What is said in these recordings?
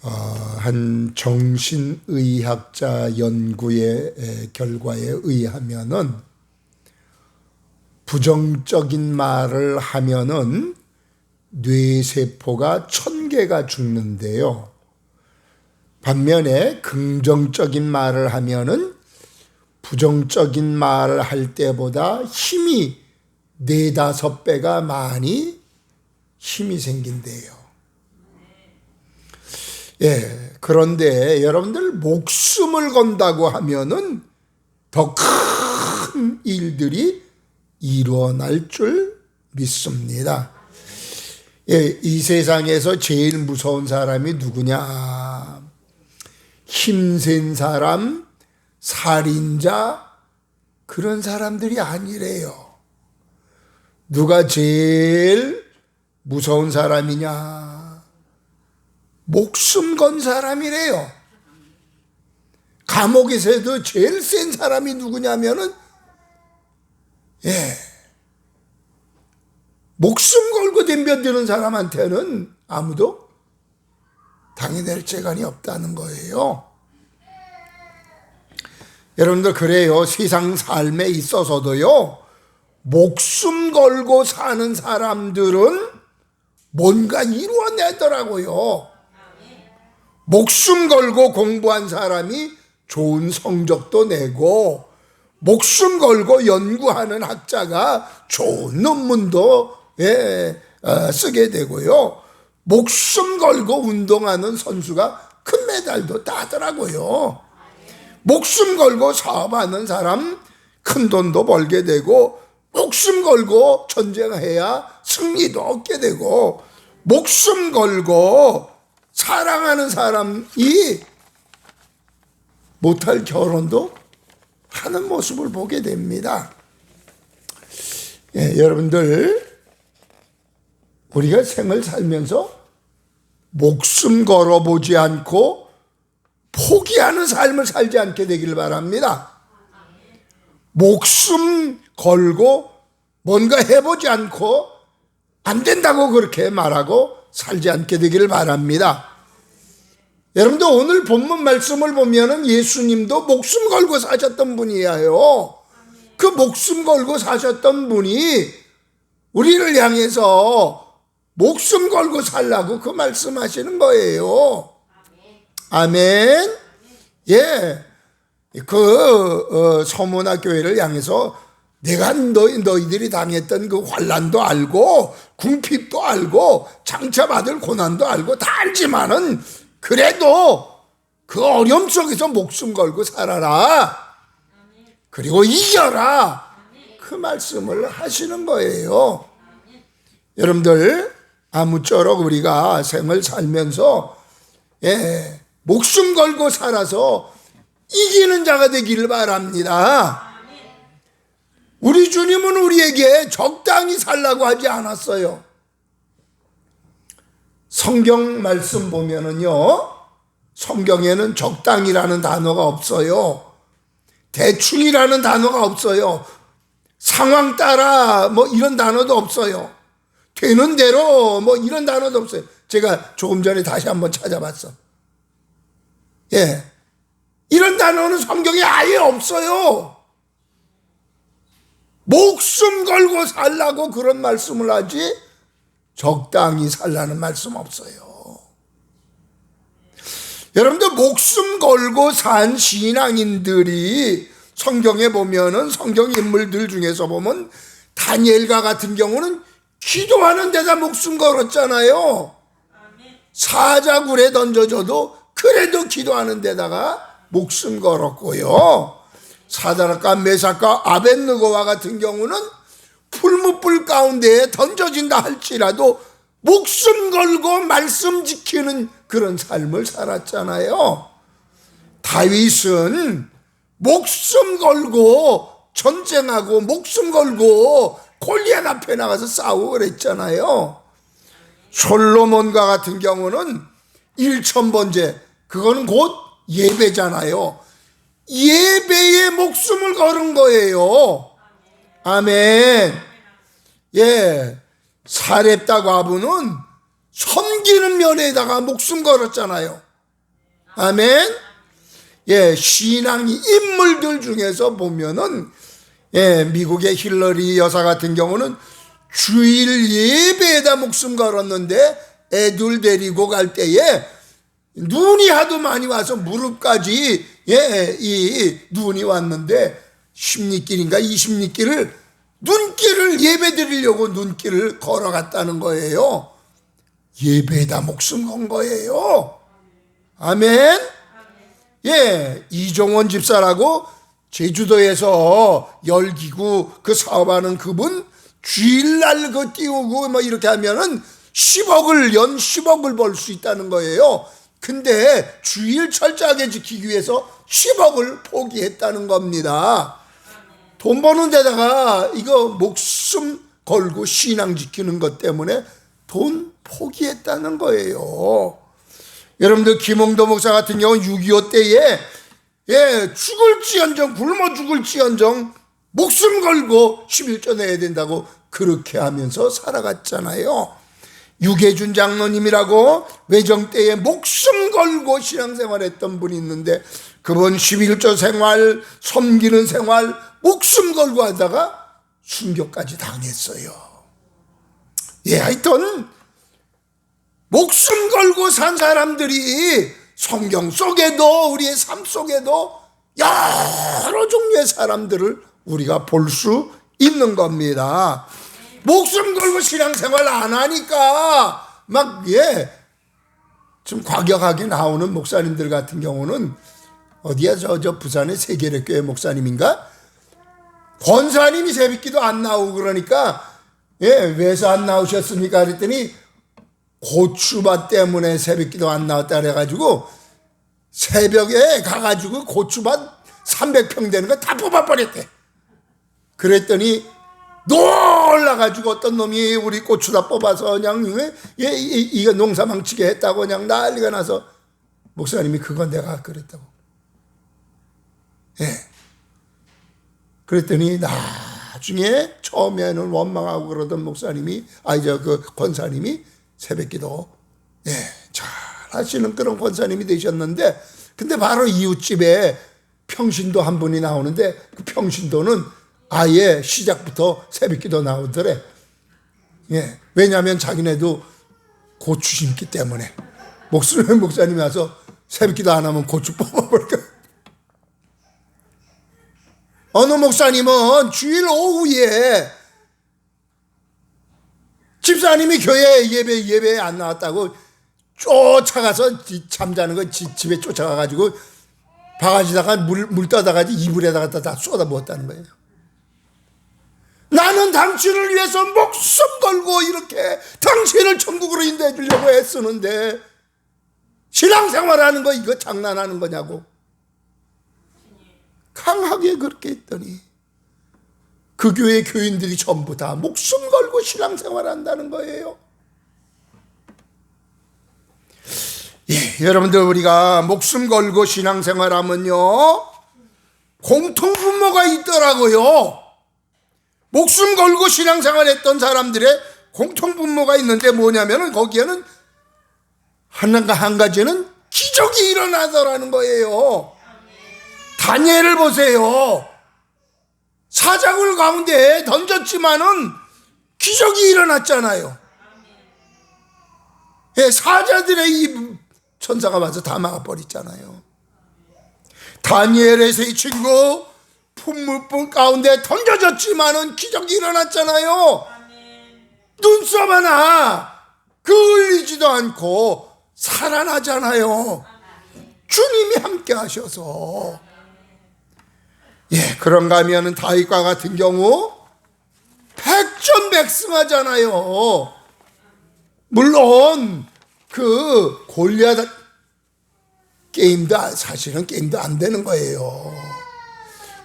한 정신의학자 연구의 결과에 의하면은 부정적인 말을 하면은 뇌세포가 1000개가 죽는데요. 반면에 긍정적인 말을 하면은 부정적인 말을 할 때보다 힘이 4-5배가 많이 힘이 생긴대요. 그런데 여러분들 목숨을 건다고 하면은 더 큰 일들이 일어날 줄 믿습니다. 이 세상에서 제일 무서운 사람이 누구냐? 힘센 사람, 살인자, 그런 사람들이 아니래요. 누가 제일 무서운 사람이냐? 목숨 건 사람이래요. 감옥에서도 제일 센 사람이 누구냐면은 목숨 걸고 덤벼드는 사람한테는 아무도 당해낼 재간이 없다는 거예요. 여러분들 그래요. 세상 삶에 있어서도요, 목숨 걸고 사는 사람들은 뭔가 이루어내더라고요. 목숨 걸고 공부한 사람이 좋은 성적도 내고, 목숨 걸고 연구하는 학자가 좋은 논문도 쓰게 되고요. 목숨 걸고 운동하는 선수가 금메달도 따더라고요. 목숨 걸고 사업하는 사람 큰 돈도 벌게 되고, 목숨 걸고 전쟁해야 승리도 얻게 되고, 목숨 걸고 사랑하는 사람이 못할 결혼도 하는 모습을 보게 됩니다. 여러분들, 우리가 생을 살면서 목숨 걸어보지 않고 포기하는 삶을 살지 않게 되길 바랍니다. 목숨 걸고 뭔가 해보지 않고 안 된다고 그렇게 말하고 살지 않게 되기를 바랍니다. 여러분들 오늘 본문 말씀을 보면은 예수님도 목숨 걸고 사셨던 분이에요. 그 목숨 걸고 사셨던 분이 우리를 향해서 목숨 걸고 살라고 그 말씀하시는 거예요. 아멘. 서문화 교회를 향해서 내가 너희들이 당했던 그 환난도 알고 궁핍도 알고 장차받을 고난도 알고 다 알지만은 그래도 그 어려움 속에서 목숨 걸고 살아라. 그리고 이겨라. 그 말씀을 하시는 거예요. 여러분들, 아무쪼록 우리가 생을 살면서 목숨 걸고 살아서 이기는 자가 되기를 바랍니다. 우리 주님은 우리에게 적당히 살라고 하지 않았어요. 성경 말씀 보면은요, 성경에는 적당이라는 단어가 없어요. 대충이라는 단어가 없어요. 상황 따라 뭐 이런 단어도 없어요. 되는 대로 뭐 이런 단어도 없어요. 제가 조금 전에 다시 한번 찾아봤어. 이런 단어는 성경에 아예 없어요. 목숨 걸고 살라고 그런 말씀을 하지 적당히 살라는 말씀 없어요. 여러분들, 목숨 걸고 산 신앙인들이 성경에 보면은, 성경 인물들 중에서 보면 다니엘과 같은 경우는 기도하는 데다 목숨 걸었잖아요. 사자굴에 던져져도 그래도 기도하는 데다가 목숨 걸었고요. 사드락과 메삭과 아벳느고와 같은 경우는 풀무불 가운데에 던져진다 할지라도 목숨 걸고 말씀 지키는 그런 삶을 살았잖아요. 다윗은 목숨 걸고 전쟁하고 목숨 걸고 골리앗 앞에 나가서 싸우고 그랬잖아요. 솔로몬과 같은 경우는 1000번째, 그거는 곧 예배잖아요. 예배에 목숨을 걸은 거예요. 아멘. 사렙다 과부는 섬기는 면에다가 목숨 걸었잖아요. 아멘. 예, 신앙 인물들 중에서 보면은, 예, 미국의 힐러리 여사 같은 경우는 주일 예배에다 목숨 걸었는데 애들 데리고 갈 때에 눈이 하도 많이 와서 무릎까지, 예, 이 눈이 왔는데 10리길인가 20리길을 눈길을 예배 드리려고 눈길을 걸어갔다는 거예요. 예배에다 목숨 건 거예요. 아멘. 예, 이종원 집사라고 제주도에서 열기구 그 사업하는 그분 주일날 그 띄우고 뭐 이렇게 하면은 10억을 연 10억을 벌 수 있다는 거예요. 근데 주일 철저하게 지키기 위해서 10억을 포기했다는 겁니다. 돈 버는 데다가 이거 목숨 걸고 신앙 지키는 것 때문에 돈 포기했다는 거예요. 여러분들 김홍도 목사 같은 경우는 6.25 때에, 예, 죽을지언정 굶어 죽을지언정 목숨 걸고 11조 내야 된다고 그렇게 하면서 살아갔잖아요. 유계준 장로님이라고 외정 때에 목숨 걸고 신앙생활했던 분이 있는데 그분 11조 생활, 섬기는 생활 목숨 걸고 하다가 순교까지 당했어요. 예, 하여튼 목숨 걸고 산 사람들이 성경 속에도 우리의 삶 속에도 여러 종류의 사람들을 우리가 볼 수 있는 겁니다. 목숨 걸고 신앙생활 안 하니까 막, 예, 좀 과격하게 나오는 목사님들 같은 경우는 어디야, 저 부산의 세계례교회 목사님인가? 권사님이 새벽기도 안 나오고 그러니까, 예, 왜서 안 나오셨습니까? 그랬더니 고추밭 때문에 새벽기도 안 나왔다 그래가지고 새벽에 가가지고 고추밭 300평 되는 거 다 뽑아버렸대. 그랬더니 놀라가지고 어떤 놈이 우리 고추 다 뽑아서 그냥, 예, 이거 농사 망치게 했다고 그냥 난리가 나서 목사님이 그건 내가 그랬다고. 예. 그랬더니 나중에 처음에는 원망하고 그러던 목사님이, 그 권사님이 새벽기도, 예, 잘 하시는 그런 권사님이 되셨는데, 근데 바로 이웃집에 평신도 한 분이 나오는데 그 평신도는 아예 시작부터 새벽기도 나오더래. 예, 왜냐하면 자기네도 고추 심기 때문에. 목사님이 와서 새벽기도 안 하면 고추 뽑아버릴까. 어느 목사님은 주일 오후에 집사님이 교회 예배에 안 나왔다고 쫓아가서 잠자는 거 집에 쫓아가가지고 바가지다가 물 떠다가 이불에다가 다 쏟아부었다는 거예요. 나는 당신을 위해서 목숨 걸고 이렇게 당신을 천국으로 인도해 주려고 애쓰는데 신앙생활하는 거 이거 장난하는 거냐고 강하게 그렇게 했더니 그 교회 교인들이 전부 다 목숨 걸고 신앙생활한다는 거예요. 예, 여러분들 우리가 목숨 걸고 신앙생활하면요 공통분모가 있더라고요. 목숨 걸고 신앙생활했던 사람들의 공통분모가 있는데 뭐냐면은 거기에는 한 가지는 기적이 일어나더라는 거예요. 다니엘을 보세요. 사자굴 가운데 던졌지만은 기적이 일어났잖아요. 예, 사자들의 이 천사가 와서 다 막아버렸잖아요. 다니엘의 세 친구 풍물불 가운데 던져졌지만은 기적이 일어났잖아요. 눈썹 하나 그을리지도 않고 살아나잖아요. 주님이 함께 하셔서. 예, 그런가 하면은 다윗과 같은 경우 백전백승하잖아요. 물론 그 골리앗 사실은 게임도 안 되는 거예요.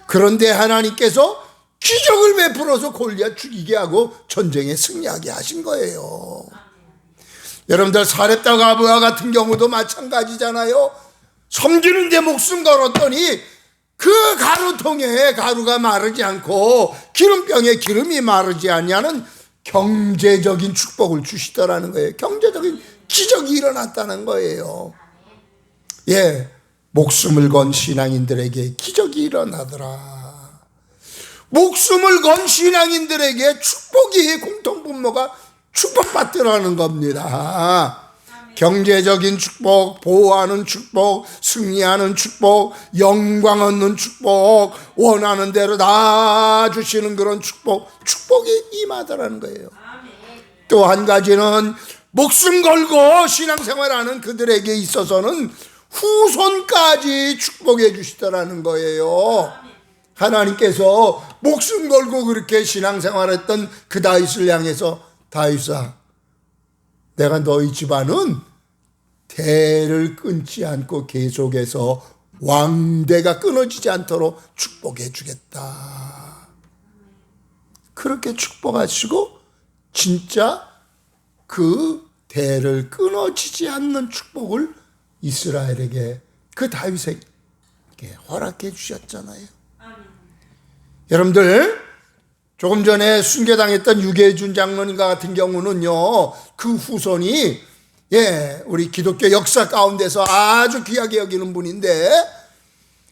그런데 하나님께서 기적을 베풀어서 골리앗 죽이게 하고 전쟁에 승리하게 하신 거예요. 여러분들 사렙다 가브와 같은 경우도 마찬가지잖아요. 섬기는 데 목숨 걸었더니 그 가루통에 가루가 마르지 않고 기름병에 기름이 마르지 않냐는 경제적인 축복을 주시더라는 거예요. 경제적인 기적이 일어났다는 거예요. 예, 목숨을 건 신앙인들에게 기적이 일어나더라. 목숨을 건 신앙인들에게 축복이 공통분모가 축복받더라는 겁니다. 경제적인 축복, 보호하는 축복, 승리하는 축복, 영광 얻는 축복, 원하는 대로 다 주시는 그런 축복이 임하더라는 거예요. 또 한 가지는 목숨 걸고 신앙생활하는 그들에게 있어서는 후손까지 축복해 주시더라는 거예요. 하나님께서 목숨 걸고 그렇게 신앙생활했던 그 다윗을 향해서, 다윗아, 내가 너희 집안은 대를 끊지 않고 계속해서 왕대가 끊어지지 않도록 축복해 주겠다. 그렇게 축복하시고 진짜 그 대를 끊어지지 않는 축복을 이스라엘에게, 그 다윗에게 허락해 주셨잖아요. 여러분들, 조금 전에 순교당했던 유계준 장로님과 같은 경우는요, 그 후손이 우리 기독교 역사 가운데서 아주 귀하게 여기는 분인데,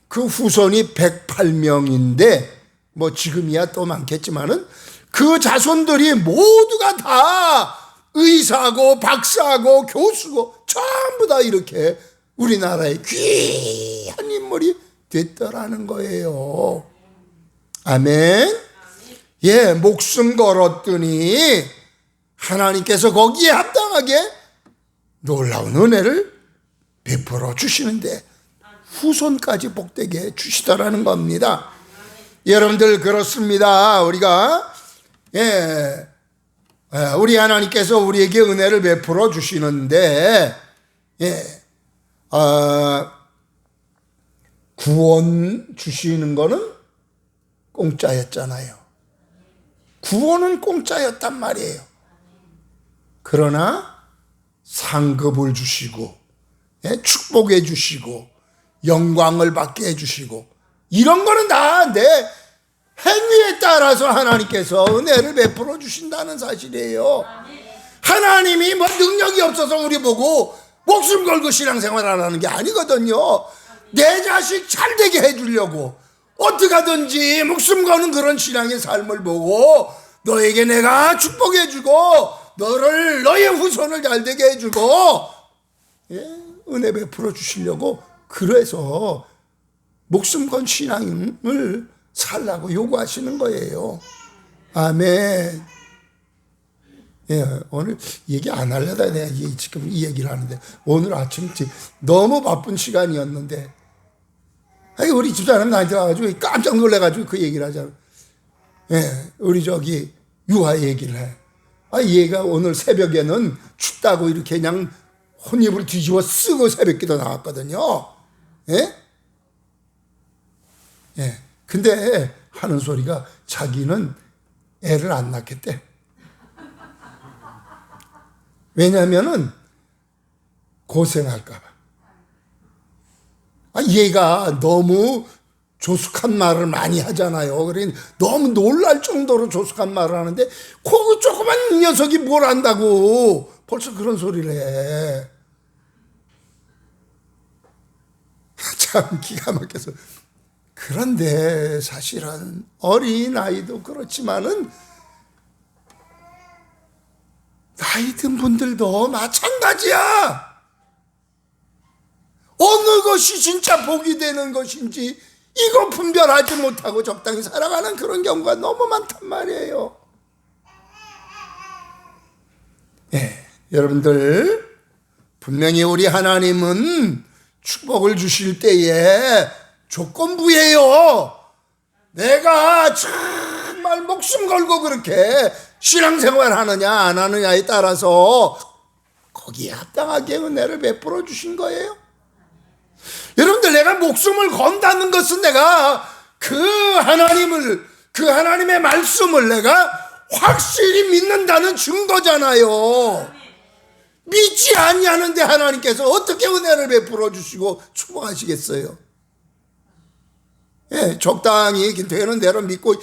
그 후손이 108명인데 뭐 지금이야 또 많겠지만은 그 자손들이 모두가 다 의사고 박사고 교수고 전부 다 이렇게 우리나라의 귀한 인물이 됐더라는 거예요. 아멘. 예, 목숨 걸었더니 하나님께서 거기에 합당하게 놀라운 은혜를 베풀어 주시는데 후손까지 복되게 주시더라는 겁니다. 여러분들, 그렇습니다. 우리가 우리 하나님께서 우리에게 은혜를 베풀어 주시는데 구원 주시는 거는 공짜였잖아요. 구원은 공짜였단 말이에요. 그러나 상급을 주시고 축복해 주시고 영광을 받게 해주시고 이런 거는 다 내 행위에 따라서 하나님께서 은혜를 베풀어 주신다는 사실이에요. 하나님이 뭐 능력이 없어서 우리 보고 목숨 걸고 신앙생활 안 하는 게 아니거든요. 내 자식 잘 되게 해주려고 어떻게 하든지 목숨 거는 그런 신앙의 삶을 보고 너에게 내가 축복해주고 너의 후손을 잘 되게 해주고 은혜 베풀어 주시려고, 그래서 목숨 건 신앙을 살라고 요구하시는 거예요. 아멘. 오늘 얘기 안 하려다 내가 지금 이 얘기를 하는데, 오늘 아침 너무 바쁜 시간이었는데 우리 집사람 나한테 와가지고 깜짝 놀래가지고 그 얘기를 하잖아. 우리 유아 얘기를 해. 얘가 오늘 새벽에는 춥다고 이렇게 그냥 혼입을 뒤집어 쓰고 새벽기도 나왔거든요. 근데 하는 소리가 자기는 애를 안 낳겠대. 왜냐면은 고생할까봐. 얘가 너무 조숙한 말을 많이 하잖아요. 그러니 너무 놀랄 정도로 조숙한 말을 하는데 그 조그만 녀석이 뭘 안다고 벌써 그런 소리를 해. 참 기가 막혀서. 그런데 사실은 어린아이도 그렇지만은 나이 든 분들도 마찬가지야. 어느 것이 진짜 복이 되는 것인지 이거 분별하지 못하고 적당히 살아가는 그런 경우가 너무 많단 말이에요. 여러분들, 분명히 우리 하나님은 축복을 주실 때에 조건부예요. 내가 정말 목숨 걸고 그렇게 신앙생활 하느냐 안 하느냐에 따라서 거기에 합당하게 은혜를 베풀어 주신 거예요. 여러분들, 내가 목숨을 건다는 것은 내가 그 하나님의 말씀을 내가 확실히 믿는다는 증거잖아요. 믿지 아니하는데 하나님께서 어떻게 은혜를 베풀어 주시고 축복하시겠어요? 적당히 되는 대로 믿고,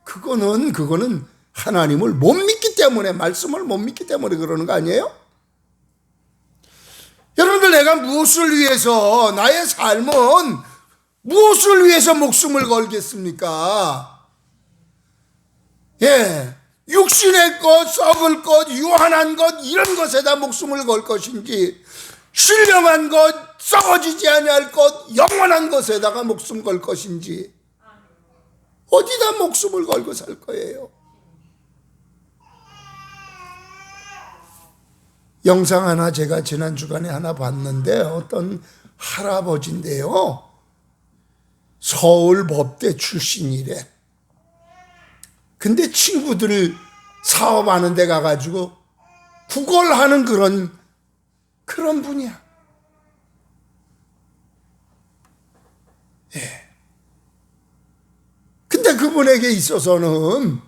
그거는 하나님을 못 믿기 때문에, 말씀을 못 믿기 때문에 그러는 거 아니에요? 여러분들, 내가 무엇을 위해서, 나의 삶은 무엇을 위해서 목숨을 걸겠습니까? 예, 육신의 것, 썩을 것, 유한한 것, 이런 것에다 목숨을 걸 것인지, 신령한 것, 썩어지지 아니할 것, 영원한 것에다가 목숨 걸 것인지, 어디다 목숨을 걸고 살 거예요? 영상 하나 제가 지난 주간에 하나 봤는데, 어떤 할아버지인데요, 서울 법대 출신이래. 근데 친구들 사업하는 데 가가지고 구걸하는 그런 분이야. 예. 근데 그분에게 있어서는,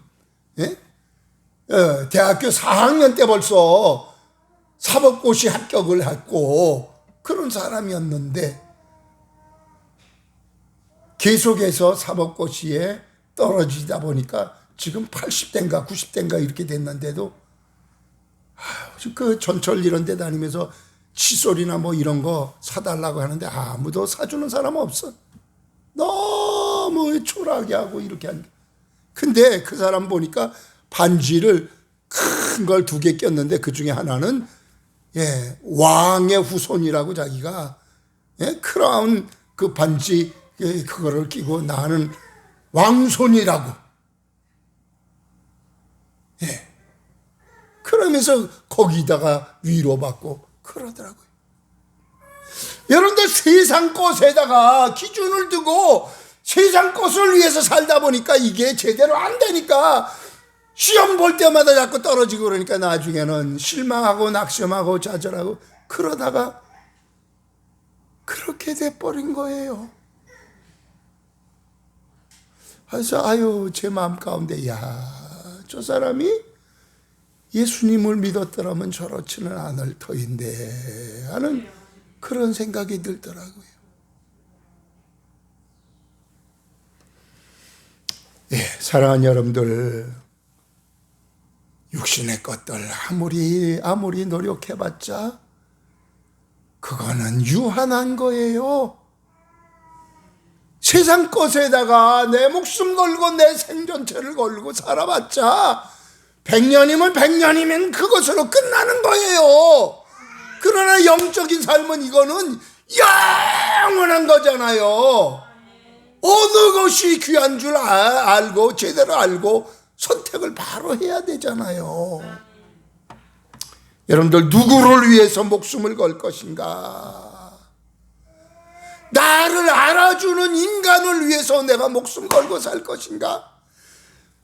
예? 대학교 4학년 때 벌써 사법고시 합격을 했고 그런 사람이었는데, 계속해서 사법고시에 떨어지다 보니까 지금 80대인가 90대인가 이렇게 됐는데도 그 전철 이런 데 다니면서 칫솔이나 뭐 이런 거 사달라고 하는데 아무도 사주는 사람 없어. 너무 초라하게 하고 이렇게 하는. 근데 그 사람 보니까 반지를 큰 걸 2개 꼈는데 그 중에 하나는, 예, 왕의 후손이라고 자기가, 예, 크라운 그 반지, 예, 그거를 끼고 나는 왕손이라고. 예. 그러면서 거기다가 위로받고 그러더라고요. 여러분들, 세상 것에다가 기준을 두고 세상 것을 위해서 살다 보니까 이게 제대로 안 되니까 시험 볼 때마다 자꾸 떨어지고 그러니까 나중에는 실망하고 낙심하고 좌절하고 그러다가 그렇게 돼버린 거예요. 그래서 제 마음 가운데, 저 사람이 예수님을 믿었더라면 저렇지는 않을 터인데 하는 그런 생각이 들더라고요. 예, 사랑하는 여러분들, 육신의 것들 아무리 노력해봤자 그거는 유한한 거예요. 세상 것에다가 내 목숨 걸고 내 생존체를 걸고 살아봤자 100년이면 100년이면 그것으로 끝나는 거예요. 그러나 영적인 삶은 이거는 영원한 거잖아요. 어느 것이 귀한 줄 알고 제대로 알고 선택을 바로 해야 되잖아요. 여러분들, 누구를 위해서 목숨을 걸 것인가? 나를 알아주는 인간을 위해서 내가 목숨 걸고 살 것인가?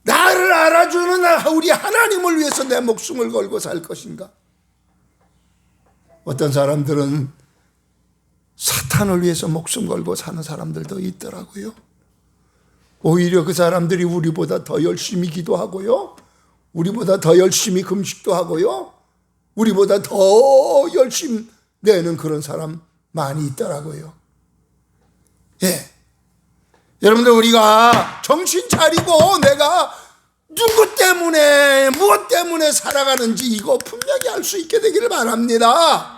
나를 알아주는 우리 하나님을 위해서 내 목숨을 걸고 살 것인가? 어떤 사람들은 사탄을 위해서 목숨 걸고 사는 사람들도 있더라고요. 오히려 그 사람들이 우리보다 더 열심히 기도하고요, 우리보다 더 열심히 금식도 하고요, 우리보다 더 열심히 내는 그런 사람 많이 있더라고요. 예. 여러분들, 우리가 정신 차리고 내가 누구 때문에, 무엇 때문에 살아가는지 이거 분명히 알 수 있게 되기를 바랍니다.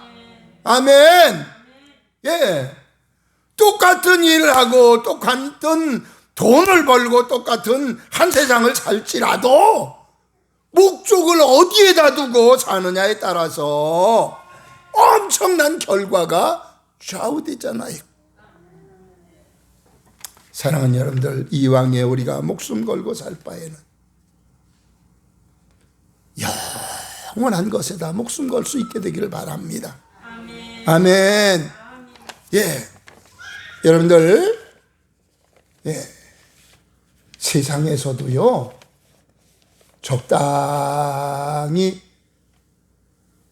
아멘. 예. 똑같은 일을 하고 똑같은 돈을 벌고 똑같은 한 세상을 살지라도 목적을 어디에다 두고 사느냐에 따라서 엄청난 결과가 좌우되잖아요. 사랑하는 여러분들, 이왕에 우리가 목숨 걸고 살 바에는 영원한 것에다 목숨 걸 수 있게 되기를 바랍니다. 아멘. 아멘. 예. 여러분들, 예. 세상에서도요, 적당히,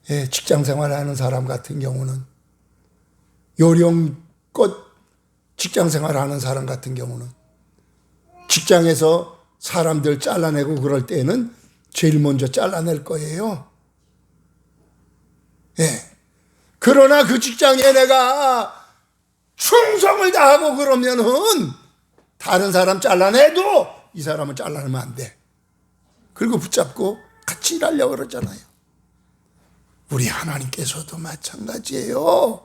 예, 직장 생활하는 사람 같은 경우는, 요령껏 직장 생활하는 사람 같은 경우는 직장에서 사람들 잘라내고 그럴 때는 제일 먼저 잘라낼 거예요. 예. 그러나 그 직장에 내가 충성을 다하고 그러면은 다른 사람 잘라내도 이 사람은 잘라내면 안 돼. 그리고 붙잡고 같이 일하려고 그러잖아요. 우리 하나님께서도 마찬가지예요.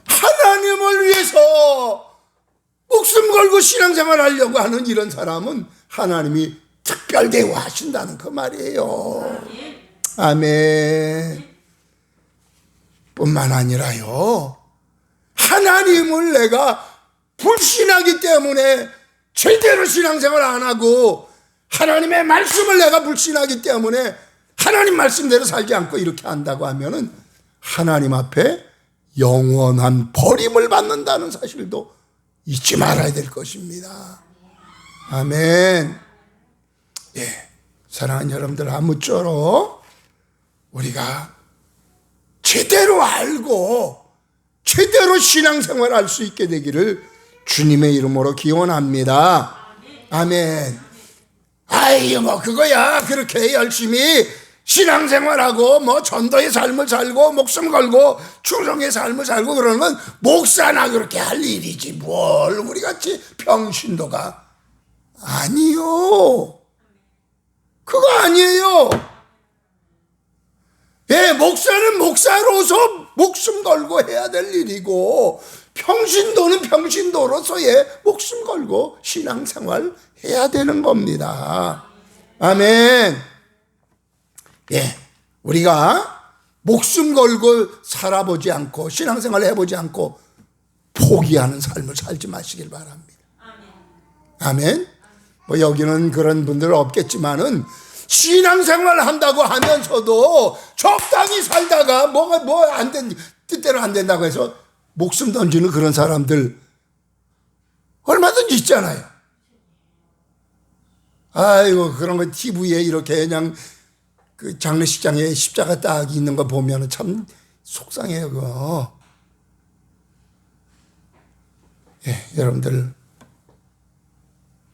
하나님을 위해서 목숨 걸고 신앙생활 하려고 하는 이런 사람은 하나님이 특별 대우하신다는 그 말이에요. 아멘. 뿐만 아니라요, 하나님을 내가 불신하기 때문에 제대로 신앙생활 안 하고 하나님의 말씀을 내가 불신하기 때문에 하나님 말씀대로 살지 않고 이렇게 한다고 하면은 하나님 앞에 영원한 버림을 받는다는 사실도 잊지 말아야 될 것입니다. 아멘. 예, 사랑하는 여러분들, 아무쪼록 우리가 제대로 알고 제대로 신앙생활 할 수 있게 되기를 주님의 이름으로 기원합니다. 아멘. 아이, 뭐 그거야 그렇게 열심히 신앙생활하고 뭐 전도의 삶을 살고 목숨 걸고 충성의 삶을 살고 그러는 건 목사나 그렇게 할 일이지 뭘 우리같이 평신도가. 아니요, 그거 아니에요. 예, 목사는 목사로서 목숨 걸고 해야 될 일이고 평신도는 평신도로서의 목숨 걸고 신앙생활 해야 되는 겁니다. 아멘. 예, 우리가 목숨 걸고 살아보지 않고 신앙생활 해보지 않고 포기하는 삶을 살지 마시길 바랍니다. 아멘. 뭐 여기는 그런 분들 없겠지만은 신앙생활 한다고 하면서도 적당히 살다가 뭐가 안 된, 뜻대로 안 된다고 해서 목숨 던지는 그런 사람들 얼마든지 있잖아요. 아이고, 그런 거 TV에 이렇게 그냥 그 장례식장에 십자가 딱 있는 거 보면 참 속상해요, 그거. 예, 여러분들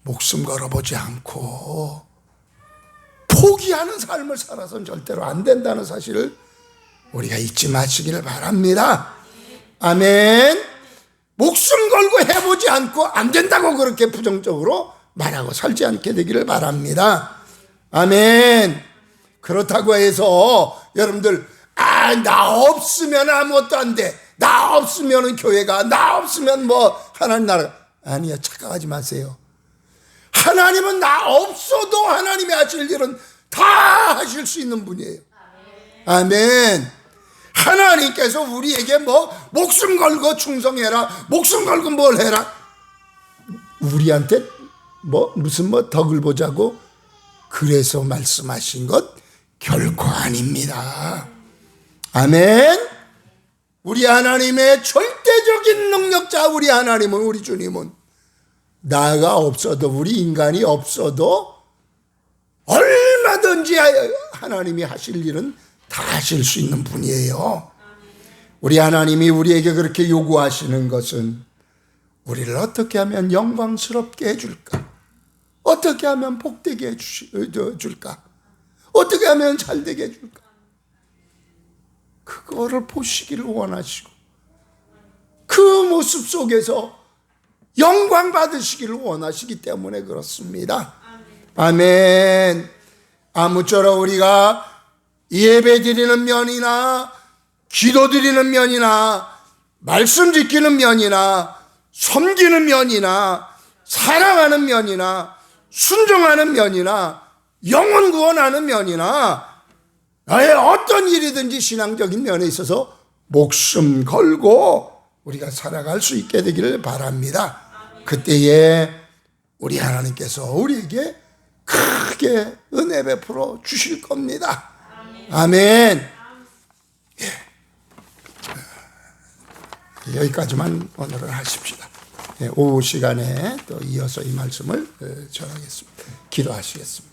목숨 걸어보지 않고 포기하는 삶을 살아서는 절대로 안 된다는 사실을 우리가 잊지 마시기를 바랍니다. 아멘. 목숨 걸고 해보지 않고 안 된다고 그렇게 부정적으로 말하고 살지 않게 되기를 바랍니다. 아멘. 그렇다고 해서 여러분들 나 없으면 아무것도 안 돼, 나 없으면 교회가, 나 없으면 뭐 하나님 나라, 아니야, 착각하지 마세요. 하나님은 나 없어도 하나님이 하실 일은 다 하실 수 있는 분이에요. 아멘. 하나님께서 우리에게 뭐 목숨 걸고 충성해라, 목숨 걸고 뭘 해라, 우리한테 뭐 무슨 뭐 덕을 보자고 그래서 말씀하신 것 결코 아닙니다. 아멘. 우리 하나님의 절대적인 능력자, 우리 하나님은, 우리 주님은 나가 없어도, 우리 인간이 없어도 얼마든지 하나님이 하실 일은 다 하실 수 있는 분이에요. 우리 하나님이 우리에게 그렇게 요구하시는 것은 우리를 어떻게 하면 영광스럽게 해줄까, 어떻게 하면 복되게 해줄까, 어떻게 하면 잘되게 해줄까, 그거를 보시기를 원하시고 그 모습 속에서 영광 받으시기를 원하시기 때문에 그렇습니다. 아멘. 아무쪼록 우리가 예배 드리는 면이나 기도 드리는 면이나 말씀 지키는 면이나 섬기는 면이나 사랑하는 면이나 순종하는 면이나 영혼 구원하는 면이나 나의 어떤 일이든지 신앙적인 면에 있어서 목숨 걸고 우리가 살아갈 수 있게 되기를 바랍니다. 그때에 우리 하나님께서 우리에게 크게 은혜 베풀어 주실 겁니다. 아멘. 예. 여기까지만 오늘은 하십시다. 예, 오후 시간에 또 이어서 이 말씀을 전하겠습니다. 기도하시겠습니다.